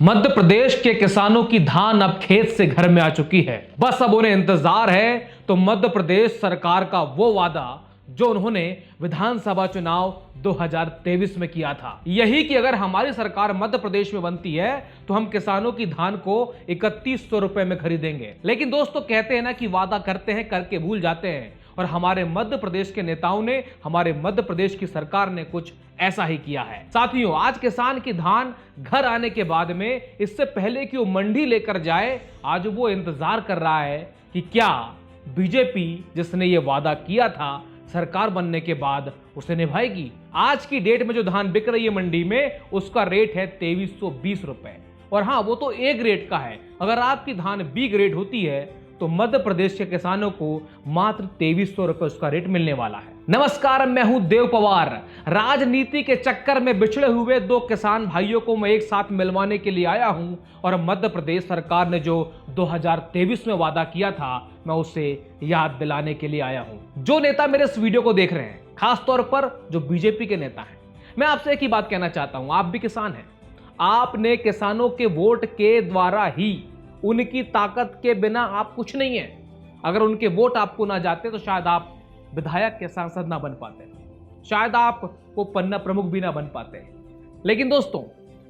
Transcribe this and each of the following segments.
मध्य प्रदेश के किसानों की धान अब खेत से घर में आ चुकी है। बस अब उन्हें इंतजार है तो मध्य प्रदेश सरकार का वो वादा जो उन्होंने विधानसभा चुनाव 2023 में किया था, यही कि अगर हमारी सरकार मध्य प्रदेश में बनती है तो हम किसानों की धान को 3100 रुपए में खरीदेंगे। लेकिन दोस्तों, कहते हैं ना कि वादा करते हैं करके भूल जाते हैं, और हमारे मध्य प्रदेश के नेताओं ने, हमारे मध्य प्रदेश की सरकार ने कुछ ऐसा ही किया है। साथियों, आज किसान की धान घर आने के बाद में, इससे पहले कि वो मंडी लेकर जाए, आज वो इंतजार कर रहा है कि क्या बीजेपी जिसने ये वादा किया था सरकार बनने के बाद उसे निभाएगी। आज की डेट में जो धान बिक रही है मंडी में, उसका रेट है 2320 रुपए। और हाँ, वो तो ए ग्रेड का है। अगर आपकी धान बी ग्रेड होती है तो मध्य प्रदेश के किसानों को मात्र 2300 रुपए उसका रेट मिलने वाला है। नमस्कार, मैं हूं देव पवार। राजनीति के चक्कर में बिछड़े हुए दो किसान भाइयों को मैं एक साथ मिलवाने के लिए आया हूं, और मध्य प्रदेश सरकार ने जो 2023 में वादा किया था, मैं उसे याद दिलाने के लिए आया हूं। जो नेता मेरे इस वीडियो को देख रहे हैं, खासतौर पर जो बीजेपी के नेता हैं, मैं आपसे एक ही बात कहना चाहता हूं, आप भी किसान हैं। आपने किसानों के वोट के द्वारा ही, उनकी ताकत के बिना आप कुछ नहीं है। अगर उनके वोट आपको ना जाते तो शायद आप विधायक के सांसद ना बन पाते, शायद आप वो पन्ना प्रमुख भी ना बन पाते। लेकिन दोस्तों,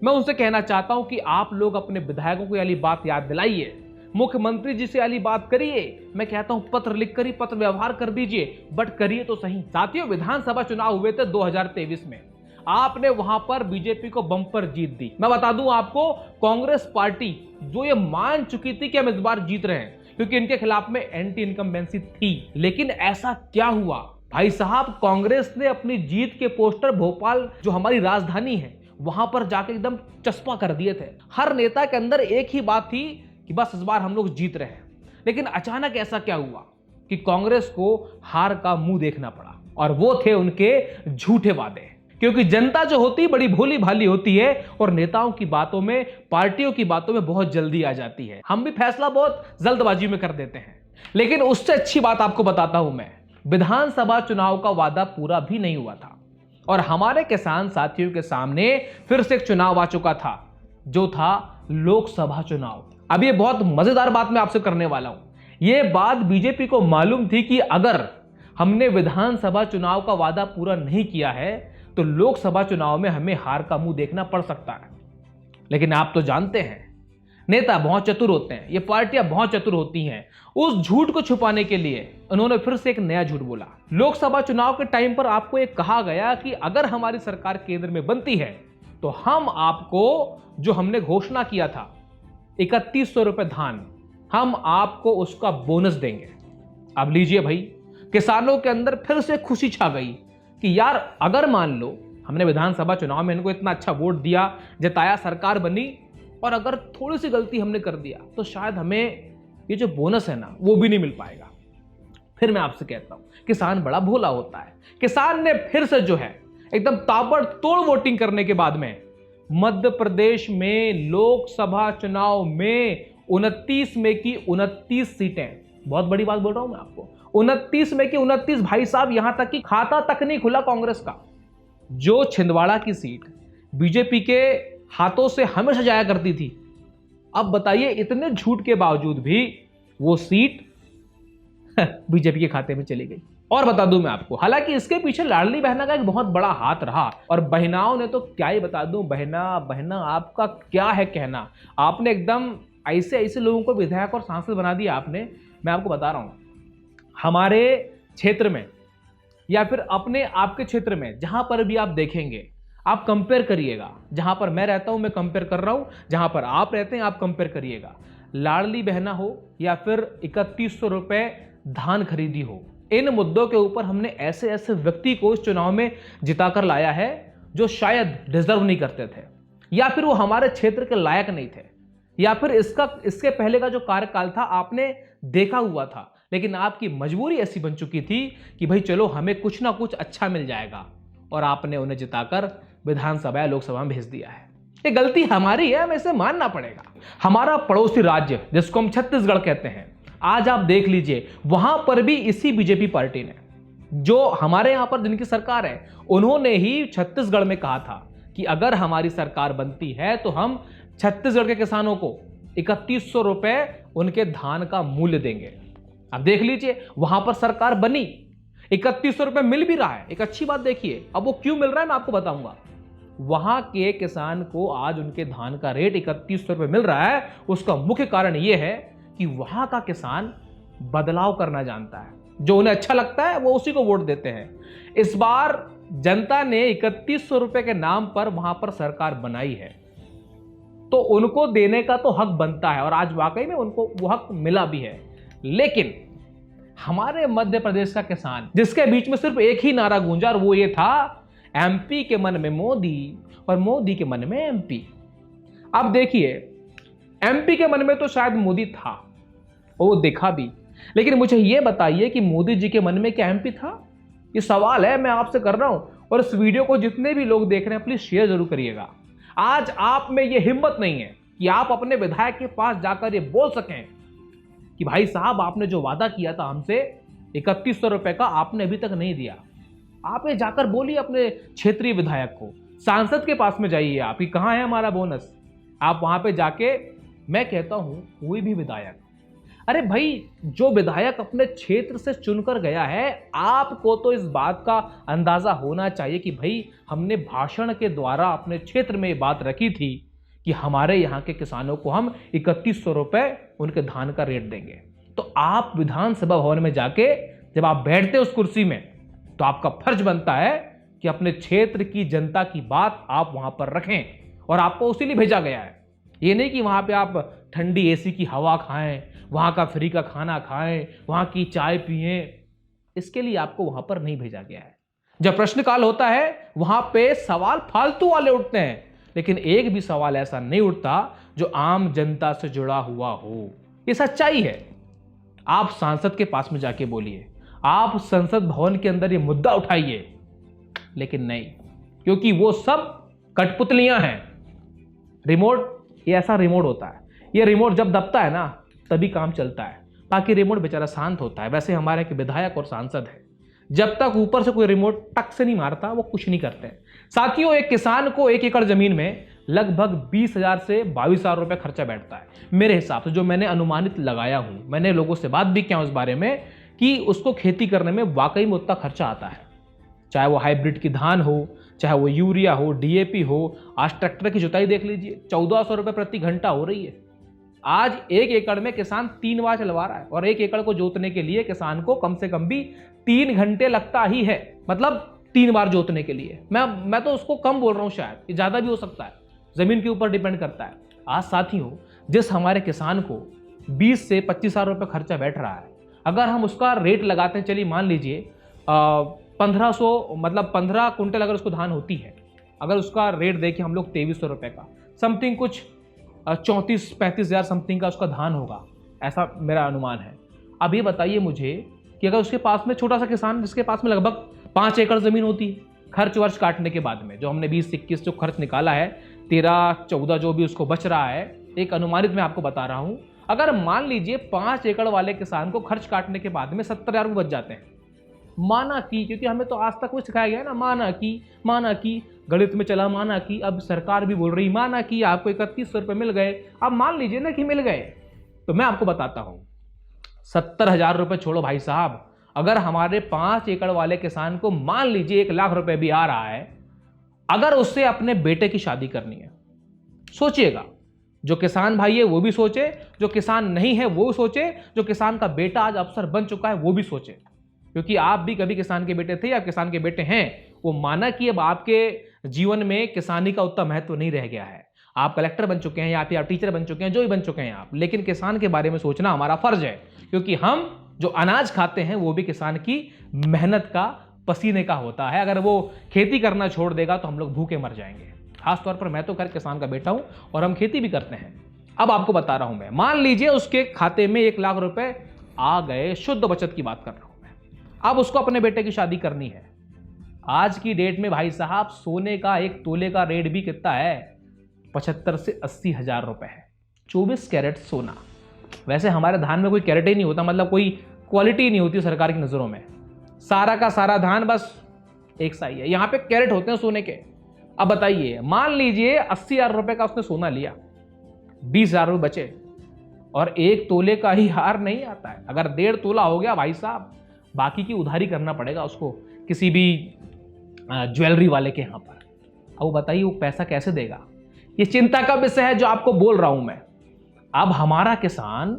मैं उनसे कहना चाहता हूं कि आप लोग अपने विधायकों को वाली बात याद दिलाइए, मुख्यमंत्री जी से वाली बात करिए। मैं कहता हूं पत्र लिख कर ही पत्र व्यवहार कर दीजिए, बट करिए तो सही। साथियों, विधानसभा चुनाव हुए थे 2023 में, आपने वहां पर बीजेपी को बम्पर जीत दी। मैं बता दूं आपको, कांग्रेस पार्टी जो ये मान चुकी थी कि हम इस बार जीत रहे हैं, क्योंकि इनके खिलाफ में एंटी इनकम्बेंसी थी। लेकिन ऐसा क्या हुआ भाई साहब, कांग्रेस ने अपनी जीत के पोस्टर भोपाल, जो हमारी राजधानी है, वहां पर जाके एकदम चस्पा कर दिए थे। हर नेता के अंदर एक ही बात थी कि बस इस बार हम लोग जीत रहे हैं। लेकिन अचानक ऐसा क्या हुआ कि कांग्रेस को हार का मुंह देखना पड़ा, और वो थे उनके झूठे वादे। क्योंकि जनता जो होती है बड़ी भोली भाली होती है, और नेताओं की बातों में, पार्टियों की बातों में बहुत जल्दी आ जाती है। हम भी फैसला बहुत जल्दबाजी में कर देते हैं। लेकिन उससे अच्छी बात आपको बताता हूं मैं, विधानसभा चुनाव का वादा पूरा भी नहीं हुआ था, और हमारे किसान साथियों के सामने फिर से एक चुनाव आ चुका था, जो था लोकसभा चुनाव। अब ये बहुत मजेदार बात मैं आपसे करने वाला हूं। ये बात बीजेपी को मालूम थी कि अगर हमने विधानसभा चुनाव का वादा पूरा नहीं किया है तो लोकसभा चुनाव में हमें हार का मुंह देखना पड़ सकता है। लेकिन आप तो जानते हैं, नेता बहुत चतुर होते हैं, ये पार्टियां बहुत चतुर होती हैं। उस झूठ को छुपाने के लिए उन्होंने फिर से एक नया झूठ बोला। लोकसभा चुनाव के टाइम पर आपको एक कहा गया कि अगर हमारी सरकार केंद्र में बनती है तो हम आपको, जो हमने घोषणा किया था 3100 रुपए धान, हम आपको उसका बोनस देंगे। अब लीजिए भाई, किसानों के अंदर फिर से खुशी छा गई कि यार, अगर मान लो हमने विधानसभा चुनाव में इनको इतना अच्छा वोट दिया, जिताया, सरकार बनी, और अगर थोड़ी सी गलती हमने कर दिया तो शायद हमें ये जो बोनस है ना, वो भी नहीं मिल पाएगा। फिर मैं आपसे कहता हूं, किसान बड़ा भोला होता है। किसान ने फिर से जो है एकदम ताबड़तोड़ वोटिंग करने के बाद में मध्य प्रदेश में लोकसभा चुनाव में 29 में की 29 सीटें, बहुत बड़ी बात बोल रहा हूं मैं आपको, 29 में की 29 भाई साहब, यहां तक कि खाता तक नहीं खुला कांग्रेस का। जो छिंदवाड़ा की सीट बीजेपी के हाथों से हमेशा जाया करती थी, अब बताइए इतने झूठ के बावजूद भी वो सीट बीजेपी के खाते में चली गई। और बता दूं मैं आपको, हालांकि इसके पीछे लाडली बहना का एक बहुत बड़ा हाथ रहा, और बहनाओं ने तो क्या ही बता दूं, बहना आपका क्या है कहना। आपने एकदम ऐसे ऐसे लोगों को विधायक और सांसद बना दिया आपने। मैं आपको बता रहा हूं, हमारे क्षेत्र में या फिर अपने आपके क्षेत्र में जहां पर भी आप देखेंगे, आप कंपेयर करिएगा। जहां पर मैं रहता हूं मैं कंपेयर कर रहा हूं, जहां पर आप रहते हैं आप कंपेयर करिएगा। लाडली बहना हो या फिर 3100 रुपए धान खरीदी हो, इन मुद्दों के ऊपर हमने ऐसे ऐसे व्यक्ति को इस चुनाव में जिताकर लाया है जो शायद डिजर्व नहीं करते थे, या फिर वो हमारे क्षेत्र के लायक नहीं थे, या फिर इसके पहले का जो कार्यकाल था आपने देखा हुआ था। लेकिन आपकी मजबूरी ऐसी बन चुकी थी कि भाई चलो हमें कुछ ना कुछ अच्छा मिल जाएगा, और आपने उन्हें जिताकर विधानसभा या लोकसभा में भेज दिया है। ये गलती हमारी है, हमें इसे मानना पड़ेगा। हमारा पड़ोसी राज्य जिसको हम छत्तीसगढ़ कहते हैं, आज आप देख लीजिए, वहां पर भी इसी बीजेपी पार्टी ने, जो हमारे यहां पर जिनकी सरकार है, उन्होंने ही छत्तीसगढ़ में कहा था कि अगर हमारी सरकार बनती है तो हम छत्तीसगढ़ के किसानों को 3100 रुपए उनके धान का मूल्य देंगे। अब देख लीजिए, वहां पर सरकार बनी, 3100 रुपए मिल भी रहा है, एक अच्छी बात देखिए। अब वो क्यों मिल रहा है मैं आपको बताऊंगा। वहां के किसान को आज उनके धान का रेट 3100 रुपए मिल रहा है, उसका मुख्य कारण यह है कि वहां का किसान बदलाव करना जानता है, जो उन्हें अच्छा लगता है वो उसी को वोट देते हैं। इस बार जनता ने 3100 रुपए के नाम पर वहां पर सरकार बनाई है, तो उनको देने का तो हक बनता है और आज वाकई में उनको वो हक मिला भी है। लेकिन हमारे मध्य प्रदेश का किसान, जिसके बीच में सिर्फ एक ही नारा गूंजा और वो ये था, एमपी के मन में मोदी और मोदी के मन में एमपी। अब देखिए, एमपी के मन में तो शायद मोदी था और वो देखा भी, लेकिन मुझे ये बताइए कि मोदी जी के मन में क्या एमपी था? ये सवाल है, मैं आपसे कर रहा हूं। और इस वीडियो को जितने भी लोग देख रहे हैं प्लीज शेयर जरूर करिएगा। आज आप में ये हिम्मत नहीं है कि आप अपने विधायक के पास जाकर ये बोल सकें कि भाई साहब, आपने जो वादा किया था हमसे 3100 रुपए का, आपने अभी तक नहीं दिया। आप ये जाकर बोलिए अपने क्षेत्रीय विधायक को, सांसद के पास में जाइए आप कि कहां है हमारा बोनस। आप वहां पे जाके, मैं कहता हूं कोई भी विधायक, अरे भाई, जो विधायक अपने क्षेत्र से चुनकर गया है, आपको तो इस बात का अंदाजा होना चाहिए कि भाई हमने भाषण के द्वारा अपने क्षेत्र में ये बात रखी थी कि हमारे यहाँ के किसानों को हम 3100 रुपए उनके धान का रेट देंगे। तो आप विधानसभा भवन में जाके जब आप बैठते उस कुर्सी में, तो आपका फर्ज बनता है कि अपने क्षेत्र की जनता की बात आप वहां पर रखें, और आपको उसी लिए भेजा गया है। ये नहीं कि वहां पे आप ठंडी एसी की हवा खाएं, वहां का फ्री का खाना खाएं, वहां की चाय पिएं, इसके लिए आपको वहां पर नहीं भेजा गया है। जब प्रश्नकाल होता है वहां पे सवाल फालतू वाले उठते हैं, लेकिन एक भी सवाल ऐसा नहीं उठता जो आम जनता से जुड़ा हुआ हो। ये सच्चाई है। आप सांसद के पास में जाके बोलिए, आप संसद भवन के अंदर ये मुद्दा उठाइए, लेकिन नहीं, क्योंकि वो सब कठपुतलियां हैं। रिमोट, ये ऐसा रिमोट होता है, ये रिमोट जब दबता है ना तभी काम चलता है, बाकी रिमोट बेचारा शांत होता है। वैसे हमारे एक विधायक और सांसद है, जब तक ऊपर से कोई रिमोट टक से नहीं मारता वो कुछ नहीं करते। साथियों, एक किसान को 1 एकड़ जमीन में लगभग 20,000 से 22,000 रुपए खर्चा बैठता है मेरे हिसाब से, जो मैंने अनुमानित लगाया हूं। मैंने लोगों से बात भी किया उस बारे में कि उसको खेती करने में वाकई में उतना खर्चा आता है, चाहे वो हाइब्रिड की धान हो, चाहे वो यूरिया हो, डीएपी हो। आज ट्रैक्टर की जुताई देख लीजिए, 1400 रुपए प्रति घंटा हो रही है। आज 1 एकड़ में किसान 3 बार चलवा रहा है, और 1 एकड़ को जोतने के लिए किसान को कम से कम भी 3 घंटे लगता ही है, मतलब 3 बार जोतने के लिए। मैं तो उसको कम बोल रहा हूं, शायद ज्यादा भी हो सकता है, जमीन के ऊपर डिपेंड करता है। आज साथियों, जिस हमारे किसान को 20 से 25,000 रुपए खर्चा बैठ रहा है, अगर हम उसका रेट लगाते हैं, चलिए मान लीजिए 1500, मतलब 15 कुंटल अगर उसको धान होती है, अगर उसका रेट देखें हम लोग 2300 रुपए का समथिंग, कुछ 34-35 हज़ार समथिंग का उसका धान होगा, ऐसा मेरा अनुमान है। अब ये बताइए मुझे कि अगर उसके पास में छोटा सा किसान, जिसके पास में लगभग 5 एकड़ जमीन होती है, खर्च वर्च काटने के बाद में जो हमने 20-21 जो खर्च निकाला है, 13-14 जो भी उसको बच रहा है, एक अनुमानित मैं आपको बता रहा हूं, अगर मान लीजिए 5 एकड़ वाले किसान को खर्च काटने के बाद में 70,000 रुपये बच जाते हैं, माना कि, क्योंकि हमें तो आज तक वो सिखाया गया है ना, माना कि गणित में चला माना कि, अब सरकार भी बोल रही माना कि आपको 3100 रुपये मिल गए। अब मान लीजिए ना कि मिल गए, तो मैं आपको बताता हूं, 70,000 रुपये छोड़ो भाई साहब, अगर हमारे 5 एकड़ वाले किसान को मान लीजिए 1 लाख रुपए भी आ रहा है, अगर उससे अपने बेटे की शादी करनी है, सोचिएगा, जो किसान भाई है वो भी सोचे, जो किसान नहीं है वो भी सोचे, जो किसान का बेटा आज अफसर बन चुका है वो भी सोचे, क्योंकि आप भी कभी किसान के बेटे थे या किसान के बेटे हैं। वो माना कि अब आपके जीवन में किसानी का उतना महत्व नहीं रह गया है, आप कलेक्टर बन चुके हैं या फिर आप टीचर बन चुके हैं, जो भी बन चुके हैं आप, लेकिन किसान के बारे में सोचना हमारा फर्ज है, क्योंकि हम जो अनाज खाते हैं वो भी किसान की मेहनत का, पसीने का होता है। अगर वो खेती करना छोड़ देगा तो हम लोग भूखे मर जाएंगे। खासतौर पर मैं तो खैर किसान का बेटा हूं और हम खेती भी करते हैं। अब आपको बता रहा हूं मैं, मान लीजिए उसके खाते में 1 लाख रुपए आ गए, शुद्ध बचत की बात कर रहा हूं मैं। अब उसको अपने बेटे की शादी करनी है। आज की डेट में भाई साहब सोने का 1 तोले का रेट भी कितना है, 75 से 80 हजार रुपए है। 24 कैरेट सोना। वैसे हमारे धान में कोई कैरेट ही नहीं होता, मतलब कोई क्वालिटी नहीं होती सरकार की नजरों में, सारा का सारा धान बस एक सा ही है। यहाँ पे कैरेट होते हैं सोने के। अब बताइए, मान लीजिए 80 हजार रुपए का उसने सोना लिया, 20,000 रुपये बचे, और 1 तोले का ही हार नहीं आता है। अगर 1.5 तोला हो गया भाई साहब, बाकी की उधारी करना पड़ेगा उसको किसी भी ज्वेलरी वाले के यहाँ पर। अब वो बताइए वो पैसा कैसे देगा? ये चिंता का विषय है जो आपको बोल रहा हूं मैं। अब हमारा किसान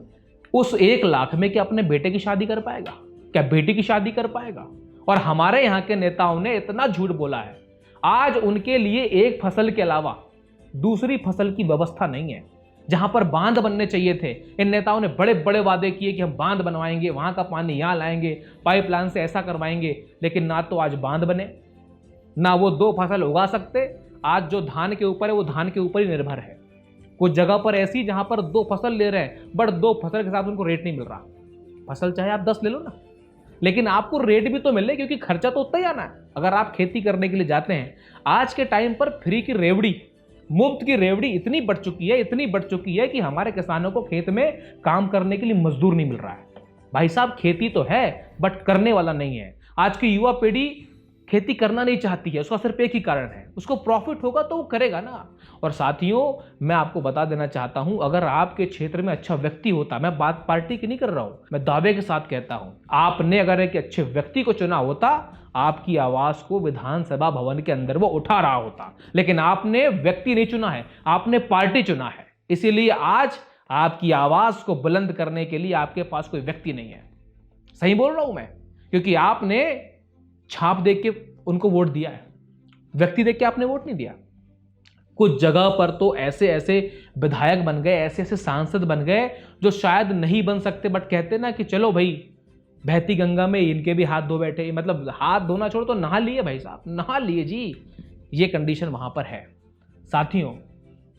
उस 1 लाख में क्या अपने बेटे की शादी कर पाएगा, क्या बेटी की शादी कर पाएगा? और हमारे यहाँ के नेताओं ने इतना झूठ बोला है, आज उनके लिए एक फसल के अलावा दूसरी फसल की व्यवस्था नहीं है। जहां पर बांध बनने चाहिए थे, इन नेताओं ने बड़े बड़े वादे किए कि हम बांध बनवाएंगे, वहां का पानी यहां लाएंगे, पाइपलाइन से ऐसा करवाएंगे, लेकिन ना तो आज बांध बने, ना वो 2 फसल उगा सकते। आज जो धान के ऊपर है वो धान के ऊपर ही निर्भर है। कुछ जगह पर ऐसी जहां पर 2 फसल ले रहे हैं, बट 2 फसल के साथ उनको रेट नहीं मिल रहा। फसल चाहे आप 10 ले लो ना, लेकिन आपको रेट भी तो मिले, क्योंकि खर्चा तो उतना ही आना है। अगर आप खेती करने के लिए जाते हैं, आज के टाइम पर फ्री की रेवड़ी, मुफ्त की रेवड़ी इतनी बढ़ चुकी है कि हमारे किसानों को खेत में काम करने के लिए मजदूर नहीं मिल रहा है। भाई साहब खेती तो है बट करने वाला नहीं है। आज की युवा पीढ़ी खेती करना नहीं चाहती है, उसका सिर्फ एक ही कारण है, उसको प्रॉफिट होगा तो वो करेगा ना। और साथियों, मैं आपको बता देना चाहता हूं, अगर आपके क्षेत्र में अच्छा व्यक्ति होता, मैं बात पार्टी की नहीं कर रहा हूं, मैं दावे के साथ कहता हूं, आपने अगर एक अच्छे व्यक्ति को चुना होता, आपकी आवाज को विधानसभा भवन के अंदर वो उठा रहा होता। लेकिन आपने व्यक्ति नहीं चुना है, आपने पार्टी चुना है। इसीलिए आज आपकी आवाज को बुलंद करने के लिए आपके पास कोई व्यक्ति नहीं है। सही बोल रहा हूं मैं, क्योंकि आपने छाप देख के उनको वोट दिया है, व्यक्ति देख के आपने वोट नहीं दिया। कुछ जगह पर तो ऐसे ऐसे विधायक बन गए, ऐसे ऐसे सांसद बन गए जो शायद नहीं बन सकते, बट कहते ना कि चलो भाई बहती गंगा में इनके भी हाथ धो बैठे, मतलब हाथ धोना छोड़ो तो नहा लिए भाई साहब, नहा लिए जी। ये कंडीशन वहां पर है। साथियों,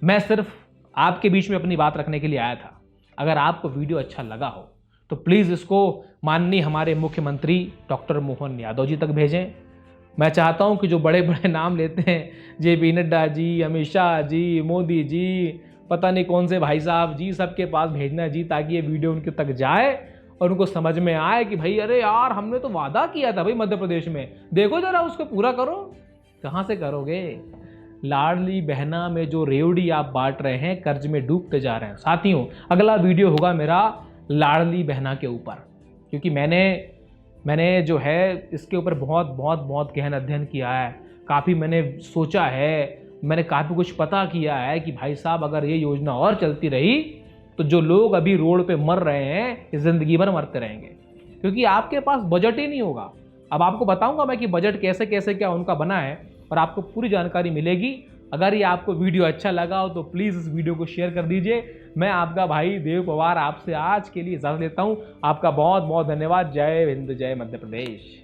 मैं सिर्फ आपके बीच में अपनी बात रखने के लिए आया था। अगर आपको वीडियो अच्छा लगा हो तो प्लीज़ इसको माननीय हमारे मुख्यमंत्री डॉक्टर मोहन यादव जी तक भेजें। मैं चाहता हूं कि जो बड़े बड़े नाम लेते हैं, JP नड्डा जी, अमित शाह जी, मोदी जी, पता नहीं कौन से भाई साहब जी, सबके पास भेजना जी, ताकि ये वीडियो उनके तक जाए और उनको समझ में आए कि भाई अरे यार, हमने तो वादा किया था भाई मध्य प्रदेश में, देखो जरा उसको पूरा करो। कहाँ से करोगे? लाडली बहना में जो रेवड़ी आप बांट रहे हैं, कर्ज में डूबते जा रहे हैं। साथियों, अगला वीडियो होगा मेरा लाडली बहना के ऊपर, क्योंकि मैंने जो है इसके ऊपर बहुत बहुत बहुत गहन अध्ययन किया है, काफ़ी मैंने सोचा है, मैंने काफ़ी कुछ पता किया है कि भाई साहब अगर ये योजना और चलती रही तो जो लोग अभी रोड पे मर रहे हैं ये ज़िंदगी भर मरते रहेंगे, क्योंकि आपके पास बजट ही नहीं होगा। अब आपको बताऊंगा मैं कि बजट कैसे कैसे क्या उनका बना है, और आपको पूरी जानकारी मिलेगी। अगर ये आपको वीडियो अच्छा लगा हो तो प्लीज़ इस वीडियो को शेयर कर दीजिए। मैं आपका भाई देव पवार आपसे आज के लिए इजाज़त लेता हूँ। आपका बहुत बहुत धन्यवाद। जय हिंद, जय मध्य प्रदेश।